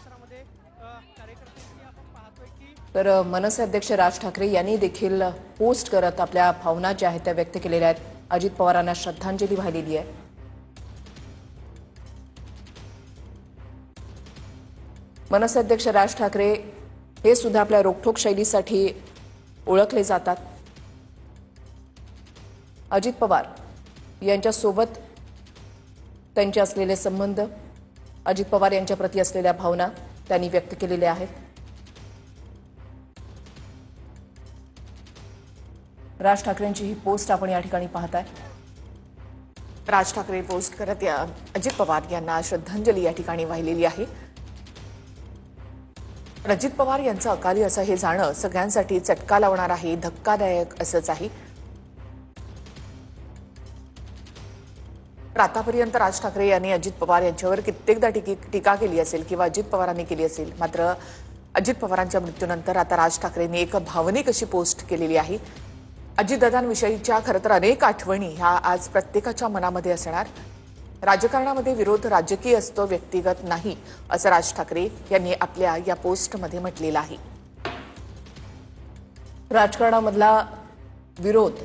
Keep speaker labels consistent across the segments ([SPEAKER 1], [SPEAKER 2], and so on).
[SPEAKER 1] परिसरामध्ये कार्यकर्त्यांची आपण पाहतोय की
[SPEAKER 2] मनसे अध्यक्ष राज ठाकरे यांनी देखील पोस्ट करत आपल्या भावना ज्या आहेत त्या व्यक्त केलेल्या आहेत. अजित पवारांना श्रद्धांजली वाहिलेली आहे. मनसे अध्यक्ष राज ठाकरे हे सुद्धा आपल्या रोखठोक शैलीसाठी ओळखले जातात. अजित पवार यांच्यासोबत त्यांचे असलेले संबंध, अजित पवार यांच्या प्रती असलेल्या भावना त्यांनी व्यक्त केलेल्या आहेत. राज ठाकरेंची ही पोस्ट आपण या ठिकाणी पाहताय.
[SPEAKER 3] राज ठाकरे पोस्ट करत अजित पवार यांना श्रद्धांजली या ठिकाणी वाहिलेली आहे. अजित पवार यांचं अकाली असं हे जाणं सगळ्यांसाठी चटका लावणार आहे, धक्कादायक असंच आहे. आतापर्यंत राज ठाकरे यांनी अजित पवार यांच्यावर कित्येकदा टीका केली असेल किंवा अजित पवारांनी केली असेल. मात्र अजित पवारांच्या मृत्यूनंतर आता राज ठाकरेंनी एक भावनिक अशी पोस्ट केलेली आहे. अजितदादांविषयीच्या खरं तर अनेक आठवणी ह्या आज प्रत्येकाच्या मनामध्ये असणार. राजकारणामध्ये विरोध राजकीय असतो, व्यक्तिगत नाही, असं राज ठाकरे यांनी आपल्या या पोस्टमध्ये म्हटलेलं आहे.
[SPEAKER 2] राजकारणामधला विरोध,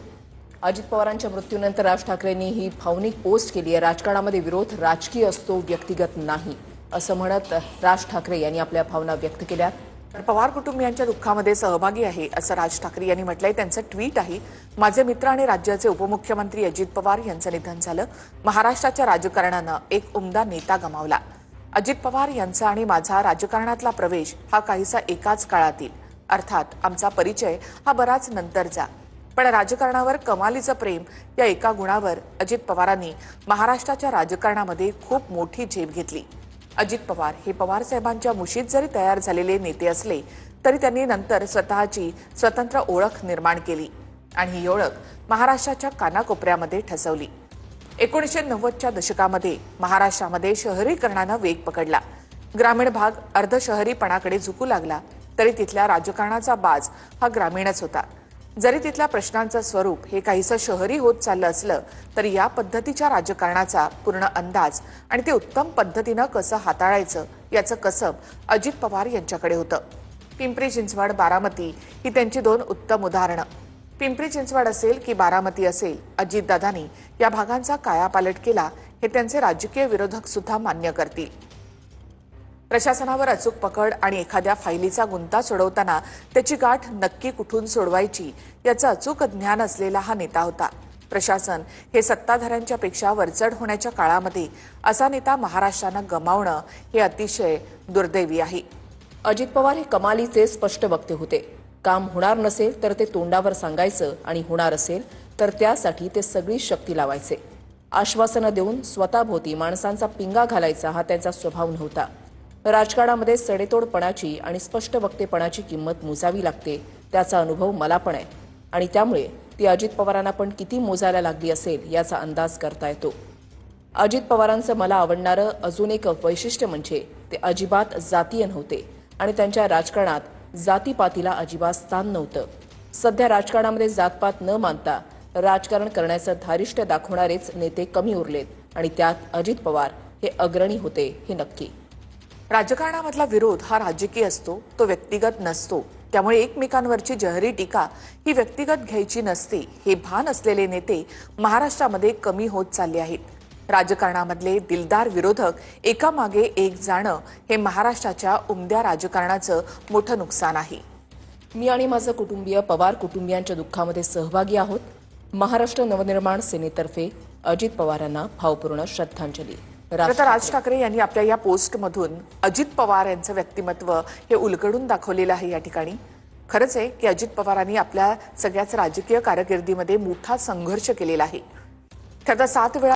[SPEAKER 2] अजित पवारांच्या मृत्यूनंतर राज ठाकरेंनी ही भावनिक पोस्ट केली आहे. राजकारणामध्ये विरोध राजकीय असतो, व्यक्तिगत नाही, असं म्हणत राज ठाकरे यांनी आपल्या भावना व्यक्त केल्या.
[SPEAKER 3] पवार कुटुंबियांच्या दुःखामध्ये सहभागी आहे असं राज ठाकरे यांनी म्हटलंय. त्यांचं ट्विट आहे, माझे मित्र आणि राज्याचे उपमुख्यमंत्री अजित पवार यांचं निधन झालं. महाराष्ट्राच्या राजकारणानं एक उमदा नेता गमावला. अजित पवार यांचा आणि माझा राजकारणातला प्रवेश हा काहीसा एकाच काळातील, अर्थात आमचा परिचय हा बराच नंतरचा, पण राजकारणावर कमालीचं प्रेम या एका गुणावर अजित पवारांनी महाराष्ट्राच्या राजकारणामध्ये खूप मोठी झेप घेतली. अजित पवार हे पवार साहेबांच्या मुशीत जरी तयार झालेले नेते असले तरी त्यांनी नंतर स्वतःची स्वतंत्र ओळख निर्माण केली आणि ही ओळख महाराष्ट्राच्या कानाकोपऱ्यामध्ये ठसवली. 1990च्या दशकामध्ये महाराष्ट्रामध्ये शहरीकरणानं वेग पकडला. ग्रामीण भाग अर्धशहरीपणाकडे झुकू लागला तरी तिथल्या राजकारणाचा बाज हा ग्रामीणच होता. जरी तिथल्या प्रश्नांचं स्वरूप हे काहीसं शहरी होत चाललं असलं तरी या पद्धतीच्या राजकारणाचा पूर्ण अंदाज आणि ते उत्तम पद्धतीनं कसं हाताळायचं याचं कसब अजित पवार यांच्याकडे होतं. पिंपरी चिंचवड, बारामती ही त्यांची दोन उत्तम उदाहरणं. पिंपरी चिंचवड असेल की बारामती असेल, अजितदादांनी या भागांचा कायापालट केला हे त्यांचे राजकीय विरोधक सुद्धा मान्य करतील. प्रशासनावर अचूक पकड आणि एखाद्या फाईलीचा गुंता सोडवताना त्याची गाठ नक्की कुठून सोडवायची याचं अचूक ज्ञान असलेला हा नेता होता. प्रशासन हे सत्ताधाऱ्यांच्या पेक्षा वरचढ होण्याच्या काळामध्ये असा नेता महाराष्ट्रानं गमावणं हे अतिशय दुर्दैवी आहे.
[SPEAKER 2] अजित पवार हे कमालीचे स्पष्ट वक्ते होते. काम होणार नसेल तर ते तोंडावर सांगायचं आणि होणार असेल तर त्यासाठी ते सगळी शक्ती लावायचे. आश्वासनं देऊन स्वतःभोवती माणसांचा पिंगा घालायचा हा त्यांचा स्वभाव नव्हता. राजकारणामध्ये सडेतोडपणाची आणि स्पष्ट वक्तेपणाची किंमत मोजावी लागते, त्याचा अनुभव मला पण आहे आणि त्यामुळे ती अजित पवारांना पण किती मोजायला लागली असेल याचा अंदाज करता येतो. अजित पवारांचं मला आवडणारं अजून एक वैशिष्ट्य म्हणजे ते अजिबात जातीय नव्हते आणि त्यांच्या राजकारणात जातीपातीला अजिबात स्थान नव्हतं. सध्या राजकारणामध्ये जातपात न मानता राजकारण करण्याचं धारिष्ट्य दाखवणारेच नेते कमी उरलेत आणि त्यात अजित पवार हे अग्रणी होते हे नक्की.
[SPEAKER 3] राजकारणामधला विरोध हा राजकीय असतो, तो व्यक्तिगत नसतो. त्यामुळे एकमेकांवरची जहरी टीका ही व्यक्तिगत घ्यायची नसते हे भान असलेले नेते महाराष्ट्रामध्ये कमी होत चालले आहेत. राजकारणामधले दिलदार विरोधक एकामागे एक जाणं हे महाराष्ट्राच्या उमद्या राजकारणाचं मोठं नुकसान आहे.
[SPEAKER 2] मी आणि माझं कुटुंबीय पवार कुटुंबियांच्या दुःखामध्ये सहभागी आहोत. महाराष्ट्र नवनिर्माण सेनेतर्फे अजित पवारांना भावपूर्ण श्रद्धांजली.
[SPEAKER 3] राज ठाकरे यांनी आपल्या या पोस्टमधून अजित पवार यांचं व्यक्तिमत्व हे उलगडून दाखवलेलं आहे. या ठिकाणी खरंच आहे की अजित पवारांनी आपल्या सगळ्याच राजकीय कारकिर्दीमध्ये मोठा संघर्ष केलेला आहे. खरं तर 7 वेळा